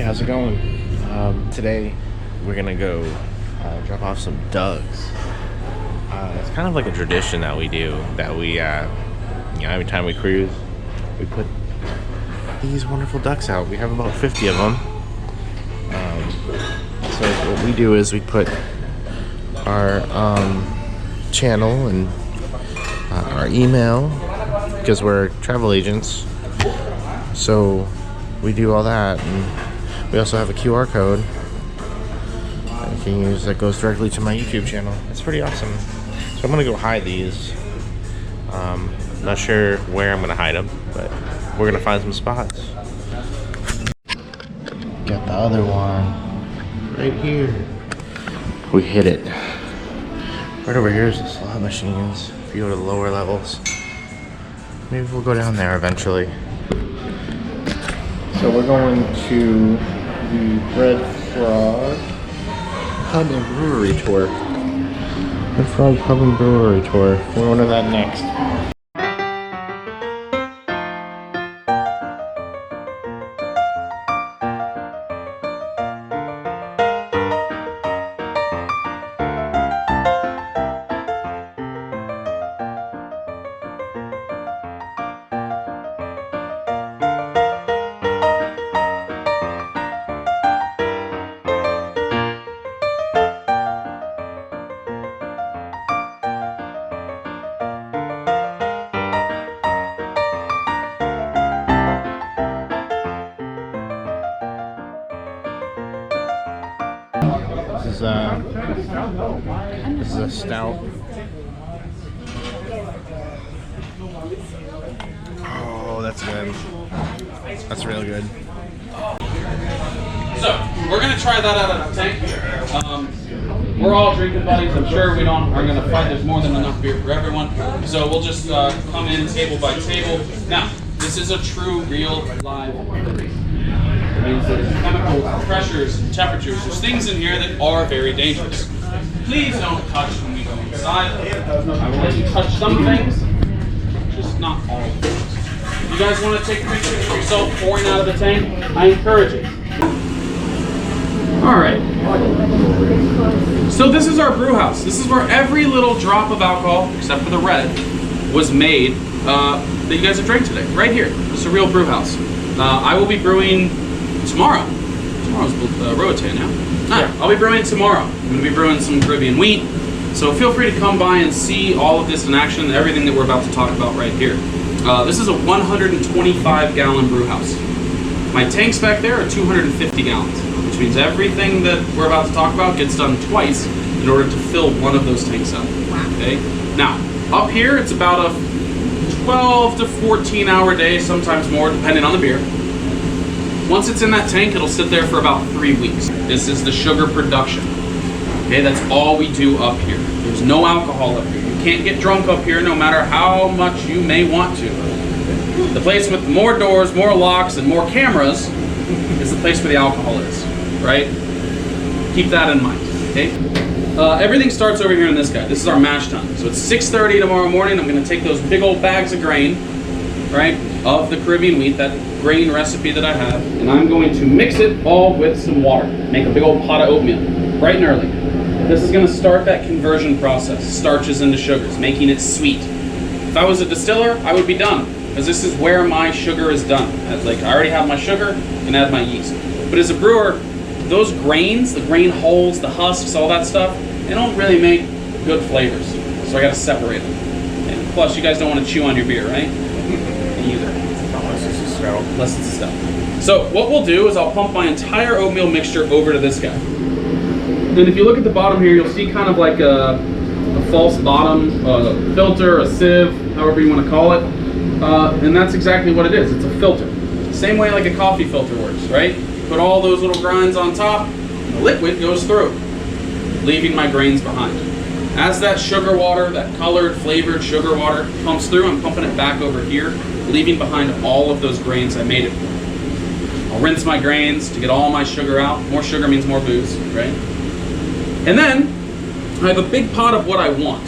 how's it going? Today we're gonna go drop off some ducks. It's kind of like a tradition that we do, that we, every time we cruise, we put these wonderful ducks out. We have about 50 of them. So what we do is we put our channel and our email, because we're travel agents, so we do all that, and we also have a QR code that you can use that goes directly to my YouTube channel. It's pretty awesome. So I'm gonna go hide these. Not sure where I'm gonna hide them, but we're gonna find some spots. Got the other one right here. We hit it. Right over here is the slot machines. If you go to the lower levels, maybe we'll go down there eventually. So we're going to the RedFrog Pub and Brewery tour. RedFrog Pub and Brewery tour. We're going to that next. This is a stout. Oh, that's good. That's real good. So, we're going to try that out of the tank. We're all drinking buddies. I'm sure we aren't going to fight. There's more than enough beer for everyone. So we'll just come in table by table. Now, this is a true, real, live brewery. It means there's chemicals, pressures, temperatures. There's things in here that are very dangerous. Please don't touch when we go inside. I will let you touch some things, just not all of them. If you guys want to take pictures of yourself pouring out of the tank, I encourage it. Alright. So this is our brew house. This is where every little drop of alcohol, except for the red, was made that you guys have drank today. Right here. It's a real brew house. I will be brewing tomorrow. Tomorrow's Roatan now. I'll be brewing tomorrow. I'm going to be brewing some Caribbean wheat. So feel free to come by and see all of this in action, everything that we're about to talk about right here. This is a 125-gallon brew house. My tanks back there are 250 gallons, which means everything that we're about to talk about gets done twice in order to fill one of those tanks up. Okay? Now, up here, it's about a 12 to 14-hour day, sometimes more, depending on the beer. Once it's in that tank, it'll sit there for about 3 weeks. This is the sugar production. Okay, that's all we do up here. There's no alcohol up here. You can't get drunk up here no matter how much you may want to. The place with more doors, more locks, and more cameras is the place where the alcohol is, right? Keep that in mind, okay? Everything starts over here in this guy. This is our mash tun. So it's 6:30 tomorrow morning. I'm gonna take those big old bags of grain, right, of the Caribbean wheat, that grain recipe that I have, and I'm going to mix it all with some water. Make a big old pot of oatmeal, bright and early. This is going to start that conversion process, starches into sugars, making it sweet. If I was a distiller, I would be done, because this is where my sugar is done. Like, I already have my sugar, and add my yeast. But as a brewer, those grains, the grain hulls, the husks, all that stuff, they don't really make good flavors. So I got to separate them. And plus, you guys don't want to chew on your beer, right? Either. Unless it's a stout. So what we'll do is I'll pump my entire oatmeal mixture over to this guy. And if you look at the bottom here, you'll see kind of like a false bottom filter, a sieve, however you want to call it. And that's exactly what it is. It's a filter. Same way like a coffee filter works, right? You put all those little grinds on top, and the liquid goes through, leaving my grains behind. As that sugar water, that colored, flavored sugar water pumps through, I'm pumping it back over here, leaving behind all of those grains I made it for. I'll rinse my grains to get all my sugar out. More sugar means more booze, right? And then I have a big pot of what I want,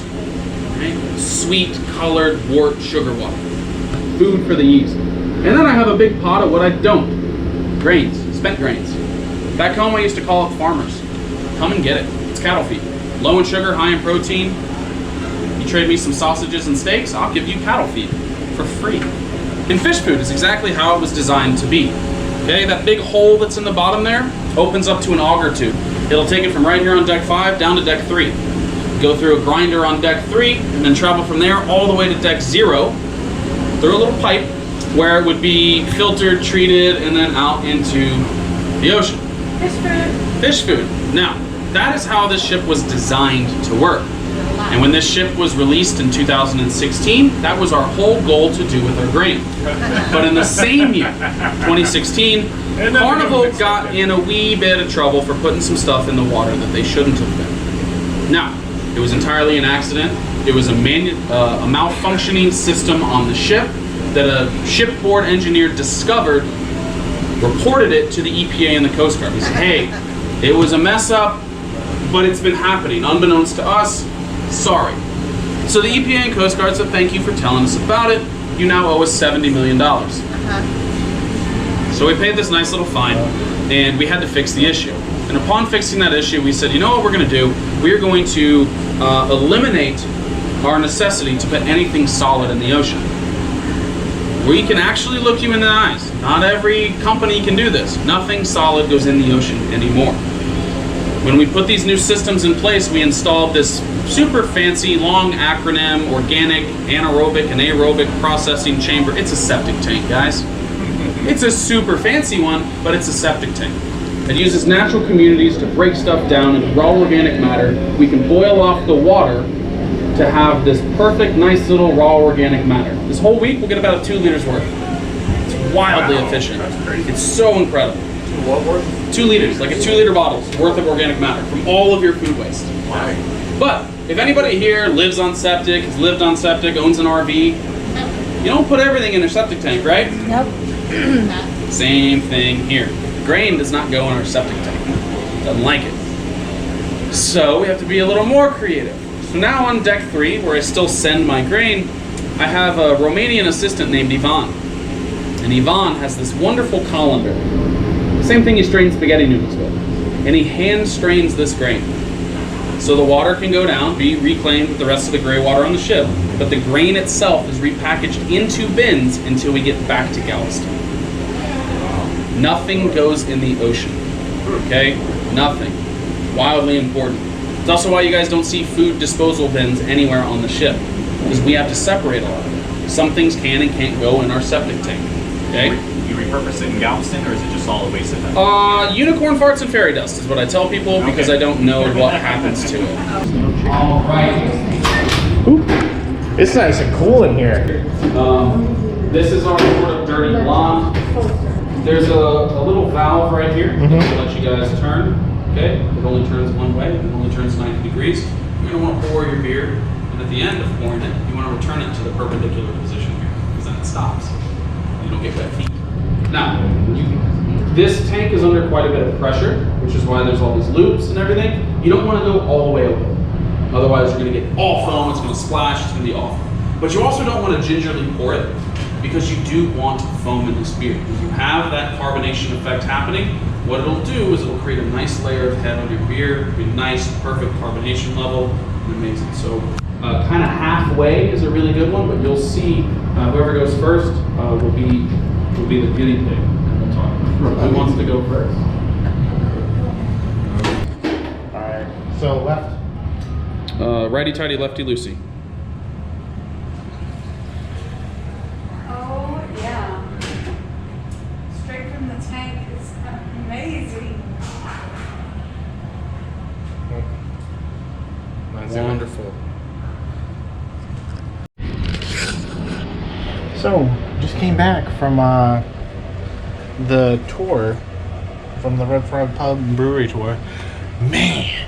right? Sweet, colored, wort sugar water. Food for the yeast. And then I have a big pot of what I don't. Grains, spent grains. Back home, I used to call it farmers. Come and get it. It's cattle feed. Low in sugar, high in protein. You trade me some sausages and steaks, I'll give you cattle feed for free. And fish food is exactly how it was designed to be. Okay, that big hole that's in the bottom there opens up to an auger tube. It'll take it from right here on deck 5 down to deck 3. Go through a grinder on deck 3 and then travel from there all the way to deck 0 through a little pipe where it would be filtered, treated, and then out into the ocean. Fish food. Fish food. Now, that is how this ship was designed to work. And when this ship was released in 2016, that was our whole goal to do with our grain. But in the same year, 2016, Carnival got in a wee bit of trouble for putting some stuff in the water that they shouldn't have been. Now, it was entirely an accident. It was a malfunctioning system on the ship that a shipboard engineer discovered, reported it to the EPA and the Coast Guard. He said, hey, it was a mess up, but it's been happening. Unbeknownst to us, sorry. So the EPA and Coast Guard said, thank you for telling us about it. You now owe us $70 million. So we paid this nice little fine, and we had to fix the issue. And upon fixing that issue, we said, you know what we're going to do? We are going to eliminate our necessity to put anything solid in the ocean. We can actually look you in the eyes. Not every company can do this. Nothing solid goes in the ocean anymore. When we put these new systems in place, we installed this super fancy, long acronym, organic, anaerobic, and aerobic processing chamber. It's a septic tank, guys. It's a super fancy one, but it's a septic tank. It uses natural communities to break stuff down into raw organic matter. We can boil off the water to have this perfect, nice little raw organic matter. This whole week, we'll get about 2 liters worth. It's wildly efficient. It's so incredible. What worth? 2 liters, like a 2-liter bottle worth of organic matter from all of your food waste. Wow. But if anybody here lives on septic, has lived on septic, owns an RV, you don't put everything in a septic tank, right? Nope. Same thing here. Grain does not go in our septic tank. Doesn't like it. So we have to be a little more creative. So now on deck 3, where I still send my grain, I have a Romanian assistant named Ivan. And Ivan has this wonderful colander. Same thing he strains spaghetti noodles with. And he hand strains this grain. So the water can go down, be reclaimed with the rest of the gray water on the ship, but the grain itself is repackaged into bins until we get back to Galveston. Nothing goes in the ocean, okay? Nothing. Wildly important. It's also why you guys don't see food disposal bins anywhere on the ship, because we have to separate a lot of it. Some things can and can't go in our septic tank, okay? You repurpose it in Galveston, or is it just all the waste of that? Unicorn farts and fairy dust is what I tell people, because I don't know what happens to it. All right. It's nice and cool in here. This is our sort of dirty blonde. There's a little valve right here that will let you guys turn. Okay, it only turns one way, and it only turns 90 degrees. You're gonna want to pour your beer, and at the end of pouring it, you want to return it to the perpendicular position here, because then it stops. You don't get wet feet. Now, this tank is under quite a bit of pressure, which is why there's all these loops and everything. You don't want to go all the way open. Otherwise, you're going to get all foam, it's going to splash, it's going to be awful. But you also don't want to gingerly pour it, because you do want foam in this beer. If you have that carbonation effect happening, what it'll do is it'll create a nice layer of head on your beer. It'll be a nice, perfect carbonation level, and amazing. So kind of halfway is a really good one, but you'll see whoever goes first will be the guinea pig, and we'll talk about who wants to go first. All right. So left. Righty-tighty, lefty-loosey. Oh, yeah. Straight from the tank is amazing. Wonderful. So, just came back from the tour, from the RedFrog Pub and Brewery tour. Man,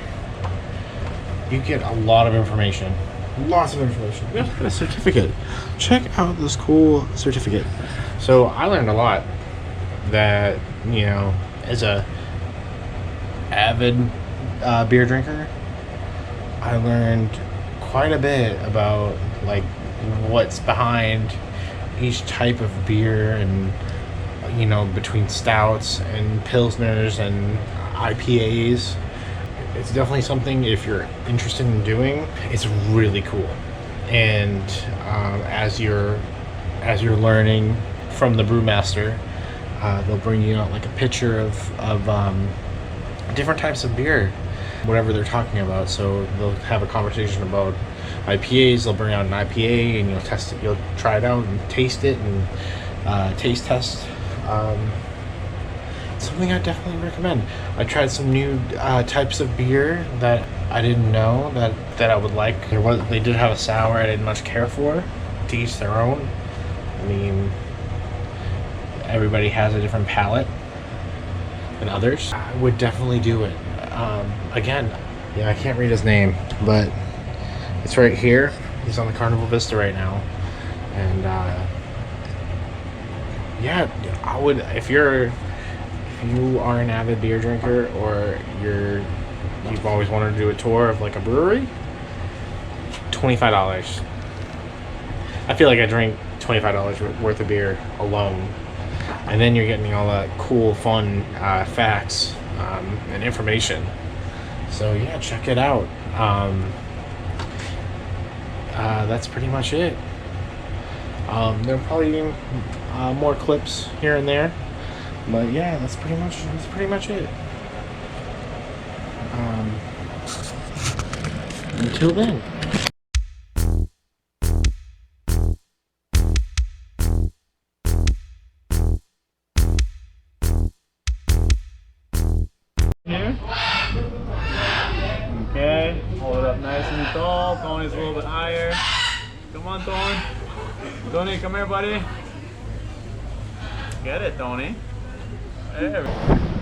you get a lot of information. Lots of information. We also got a certificate. Check out this cool certificate. So, I learned a lot that, you know, as a avid beer drinker, I learned quite a bit about, like, what's behind each type of beer, and, you know, between stouts and pilsners, and IPAs. It's definitely something, if you're interested in doing, it's really cool. And as you're learning from the brewmaster, they'll bring you out like a picture of different types of beer, whatever they're talking about. So they'll have a conversation about IPAs. They'll bring out an IPA and you'll test it. You'll try it out and taste it and taste test. Something I definitely recommend. I tried some new types of beer that I didn't know that I would like. They did have a sour I didn't much care for. To each their own. I mean, everybody has a different palate than others. I would definitely do it. Again, yeah, I can't read his name, but it's right here. He's on the Carnival Vista right now, and yeah, I would if you are an avid beer drinker, or you've always wanted to do a tour of like a brewery. $25. I feel like I drink $25 worth of beer alone, and then you're getting all that cool, fun facts and information. So yeah, check it out. That's pretty much it. There'll probably be more clips here and there, but yeah, that's pretty much it. Until then. Here. Okay, hold it up nice and tall. Tony's a little bit higher. Come on, Tony. Tony, come here, buddy. Get it, Tony. There we go.